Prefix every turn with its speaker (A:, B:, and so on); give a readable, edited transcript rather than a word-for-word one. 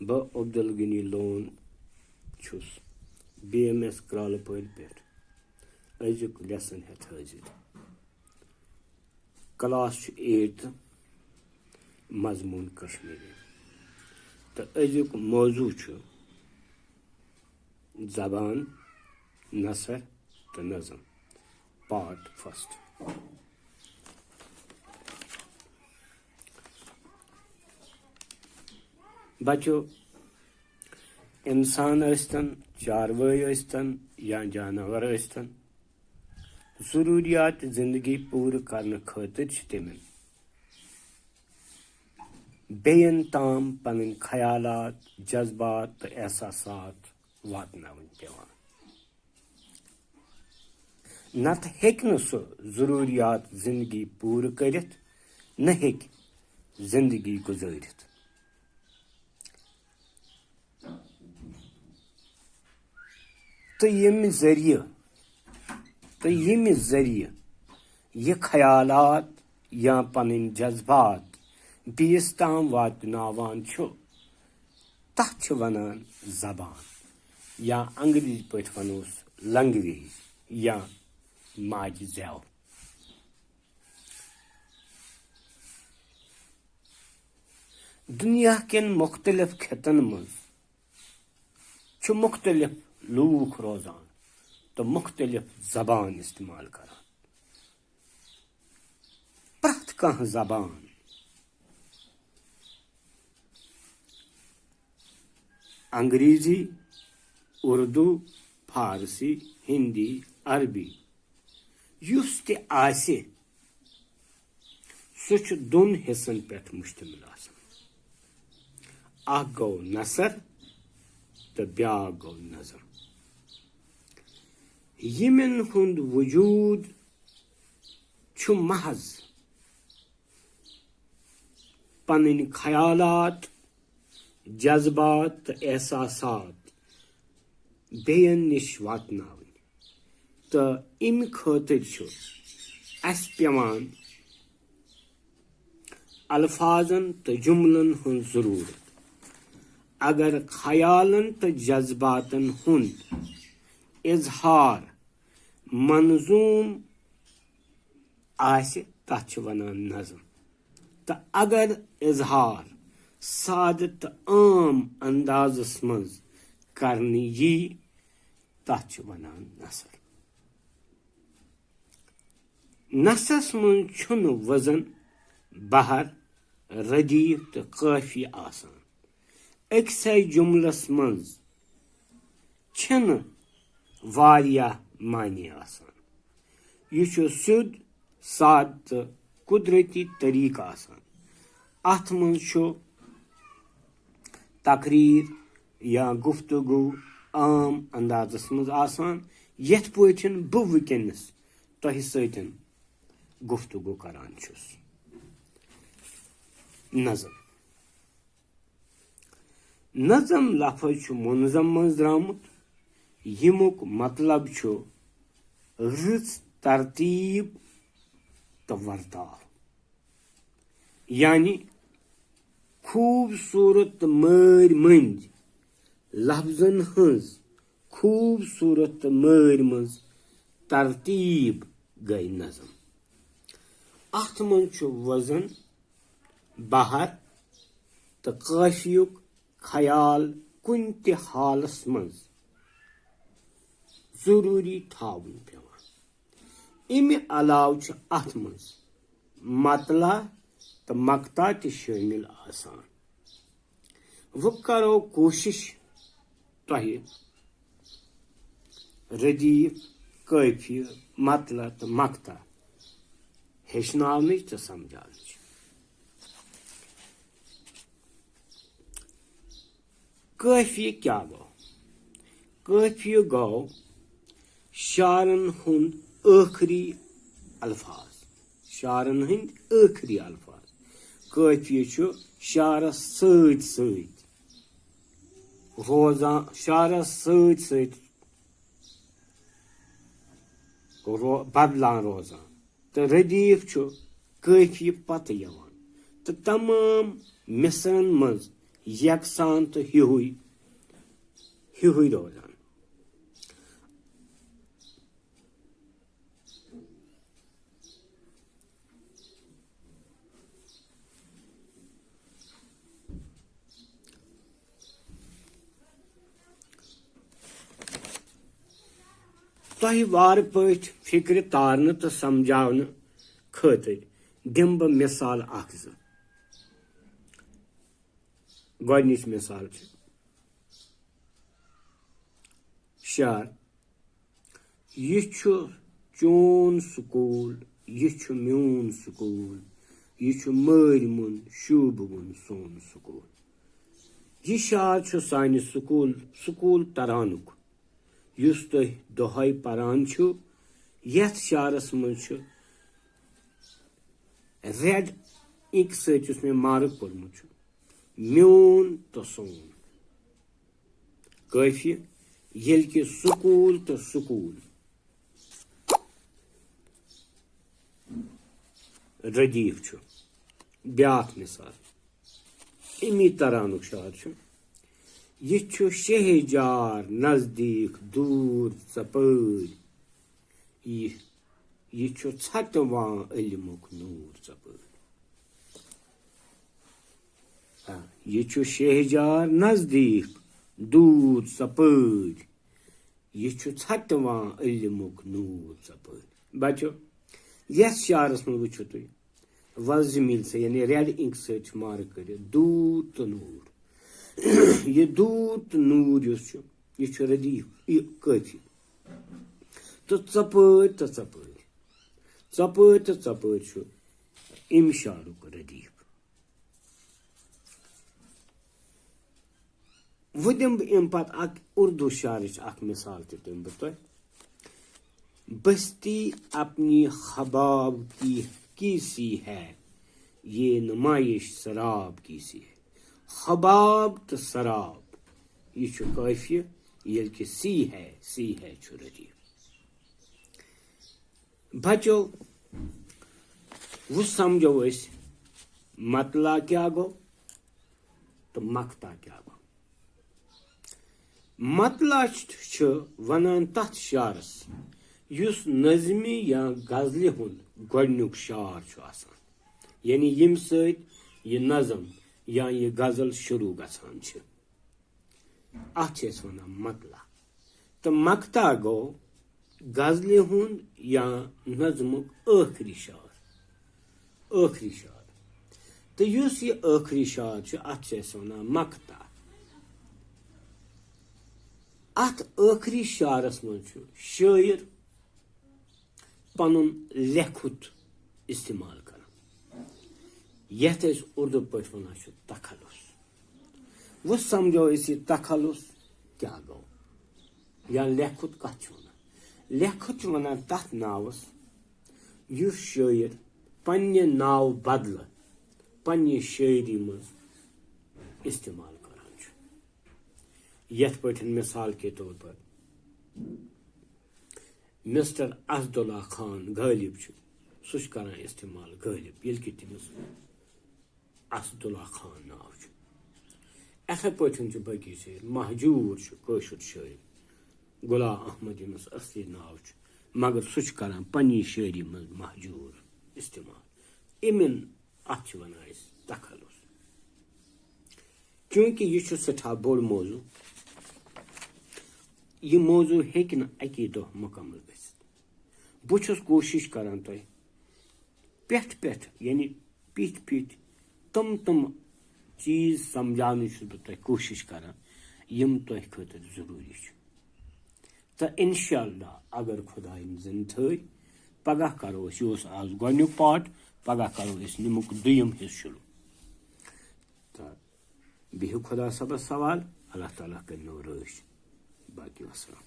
A: Beh Abdul Ghani Lone Chus BMS Kralapur Pet Ajuk lesson het hazir class 8 Mazmoon Kashmiri तो अजुक मौजू जबान नसर तो नज़म पार्ट फर्स्ट बचो इंसान अस्तन चारवाई अस्तन या जानवर अस्तन ज़रूरियात जिंदगी पूर करने खातिर तमिन बेयन ताम पन ख्यालात जज्बात तो एहसासात वातनावन पेवान नत हेक न सो ज़रूरियात जिंदगी पूर करित न हेक जिंदगी गुजारित तो यम जरिए ये ख्यालात या पन जज्बात बीस ताम वातनावान तथ वनान जबान या अंग्रेजी पे वनोस लैंग्वेज या माज जैव दुनिया केन मुख्तलिफ खितन मज मुख्तलिफ लूख रोजान तो मुख्तलिफ जबान इस्तेमाल करान प्रत कह जबान अंग्रेजी उर्दू फारसी हिंदी अरबी युस ते आसे सुच दोन हिस्सन पे मुश्तमिल आसान अख गो नसर तो ब्या गो नज़म यमन हुंद वजूद छु महज पन्न ख्यालात जज्बात तो एहसासात बेयन निश वातनावन तो इम खातिर अस पेवान अल्फाजन तो जुमलन हुंद जरूरत अगर ख्यालन तो जज्बातन हुंद इजहार मंजूम आसे तथ वनान नज़म तो अगर इजहार साद तो आम अंदाजस मज करनी यी तथ वनान नसर नसस मज छुन वजन बहर रदीफ तो काफी आसान अक्सै जुमलस मज छन वारिया मानी आसान यह सुद साद तो कुदरती तरीका आसान अथ मज तकरीर या गुफ्तगू आम अंदाजस मज आसान यथ पठन बह वुकस तह सतन गुफ्तगू करान छुस नज़म नज़म लफज मुनज़म मज द्रामुत यमुक मतलब रच तरतीब तो वर्ताव यानी खूबसूरत मर मंज लफ्जन हज खूबसूरत मर मज तरतीब गई नज़म अथ मज वजन बहर तो काफियुक ख्याल कुन ते हालस मज जरूरी थावन पेवान इमे अलाव अथ मज मतला तो मकता ते शामिल आसान वो करो कोशिश तह रदीफ काफी मतला तो मकता हेचनावन तो समझान काफी क्या गो काफी गो शारन हुंद आखरी अल्फाज शारन हंद आखरी अल्फाज काफी शारस सत रोजान शारस सत बदलान रोजान तो रदीफ काफी पत यवान तो तमाम मिसरन मज यकसान तो हिहुई रोजान। तह वार पठ फिक्र तारन तो समझावन खतर दिम बह मिसाल गोडनिच मिसाल शार यह चोन स्कूल यह म्यून स्कूल यह मर मुन शूब मुन सोन स्कूल। यह शार सान स्कूल तरानुक युस तुह दोहै परान छु। यथ शारस मज रेड इंक सत मे मार्क कोरमुत म्यून तो सोन काफी येल कि स्कूल तो स्कूल रदीफ छु। ब्याख मिसाल इमी तरानुक शार छु यह शहजार नजदीक दूर सपर यह छतवा इल्मुक नूर सपर। यह शहजार नजदीक दूर सपर यह छतवा इल्मुक नूर सपर। बचो यस शारस में वो तुम वज मिल से यानी रेड इंक सत मार्क कर दूर तो नूर यह दूर तो नूर यह रदीफ काफी तो चपर तो चपर इम शारुक रदीफ। वो दिम अम पे उर्दू शार मिसाल तुम बह बस्ती अपनी खबाब की सी है ये नुमाइश शराब की सी है। खबाब तो शराब यह काफी ये कि सी है रदीफ। बचो वो समझो मतला क्या गो तो मकता क्या गो। मतला वनान तथ शारस युस नज़मी या गजल हुन गोडनुक शार यानी यम सत यह नज़म या यह गजल शुरू गसान अत वन मतला। तो मकता गो गजल हुन या नज़मुक आखरी शार तो युस यह आखरी शार अत वन मकता। अत आखरी शारस मज शायर पनुन लेखुत इस्तेमाल कर यथ उर्दू पे वन तखलुस। वो समझो तखलुस क्या गो या लेखुत कत वन लेखुत वन तथ नावस युस शायर पन्ने नाव बदल पन्ने शायरी मज इस्तेमाल करान यथ पे मिसाल के तौर पर मिस्टर असदुल्ला खान गालिब सह करान इस्तेमाल गालिब ये कि तमिस असदुल्ला खान नाव इथे पे बकी शायर महजूर कशुर शायर गुलाम अहमद यमिस असली नाव मगर सह करान पन्नी शायरी मज महजूर इस्तेमाल इमिन अत वन तखलुस। क्योंकि यह सठा बोड़ मौजू यह मौजू हेक न अकी दो मुकम्मल गसित। बहुत कोशिश करान तुह पेठ यानी पिथ तम चीज समझान तुह कोशिश करान यम तुह खतर जरूरी तो इंशाअल्लाह अगर खुदा जिन थी पगह करो यह आज गोडनुक पार्ट पगह करो नमुक दुयम हिस्स शुरू। तो बिहु खुदा सबस सवाल अल्लाह ताला कर नो रश बाकी वसलाम।